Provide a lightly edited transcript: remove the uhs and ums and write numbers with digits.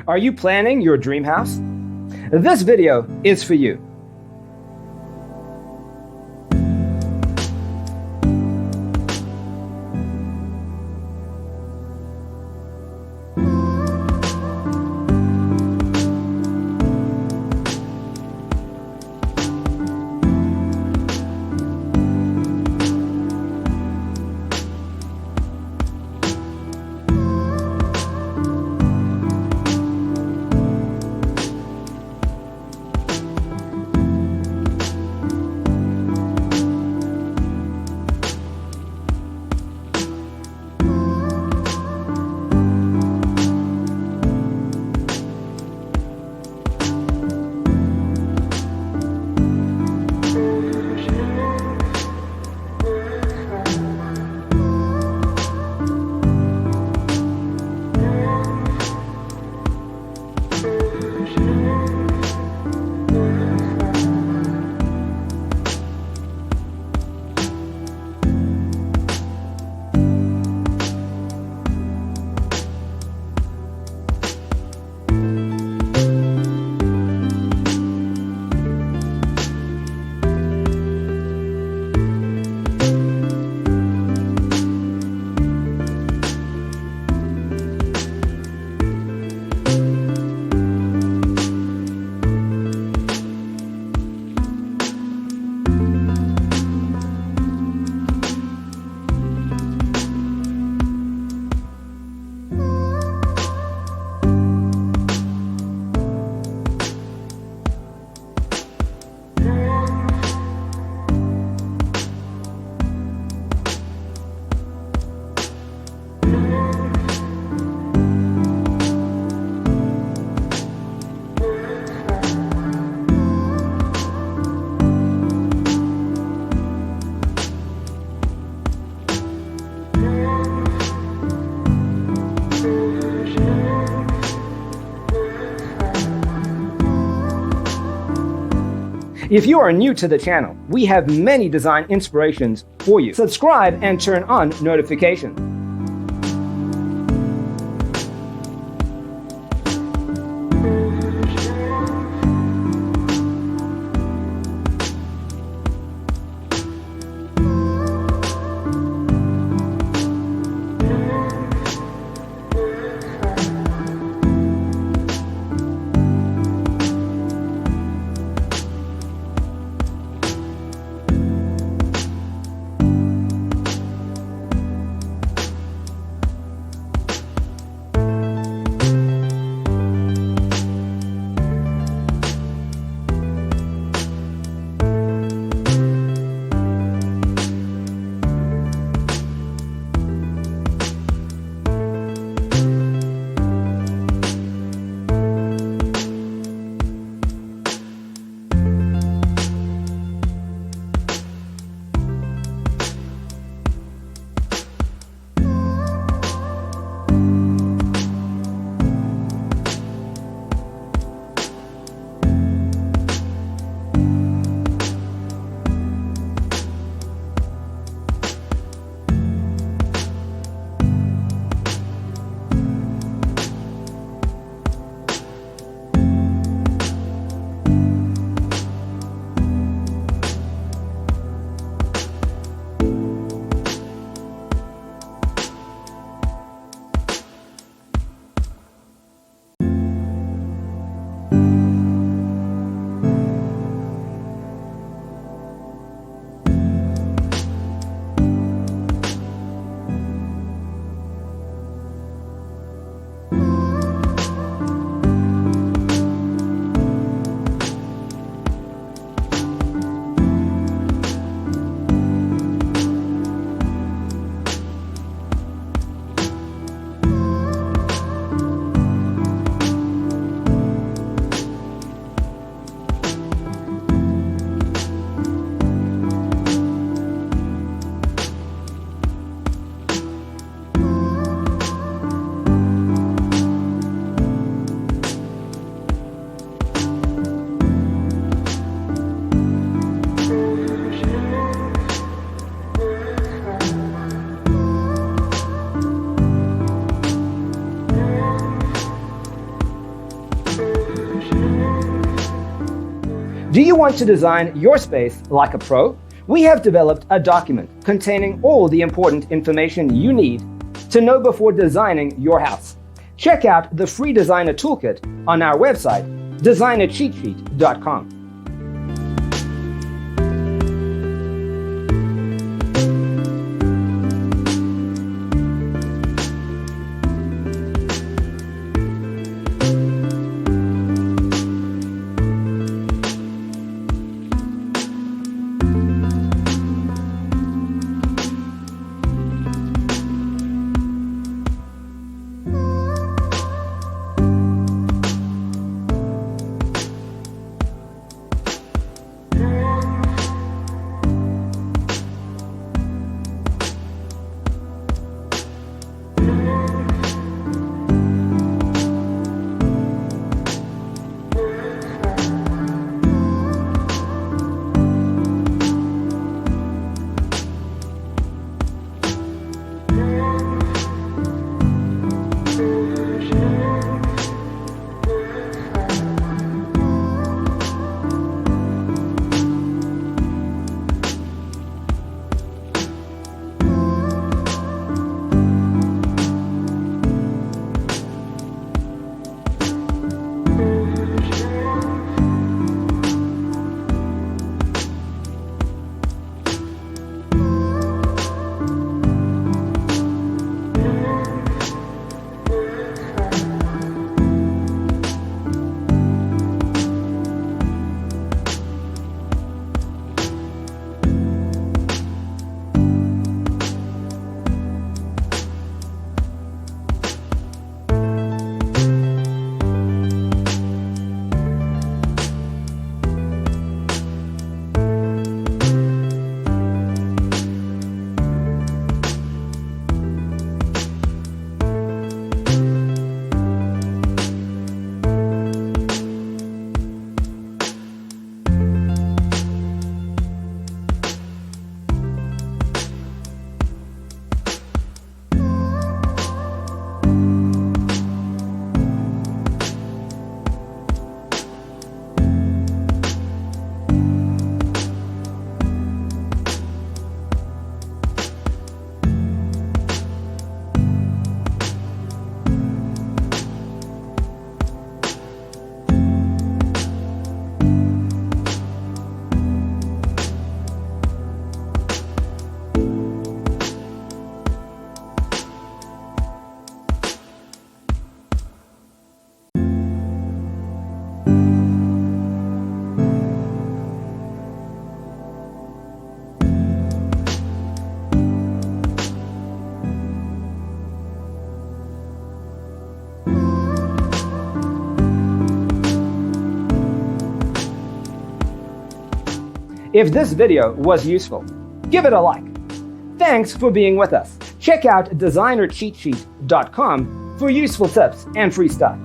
Are you planning your dream house? This video is for you. If you are new to the channel, we have many design inspirations for you. Subscribe and turn on notifications. Do you want to design your space like a pro? We have developed a document containing all the important information you need to know before designing your house. Check out the free designer toolkit on our website, designercheatsheet.com. If this video was useful, give it a like. Thanks for being with us. Check out designercheatsheet.com for useful tips and free stuff.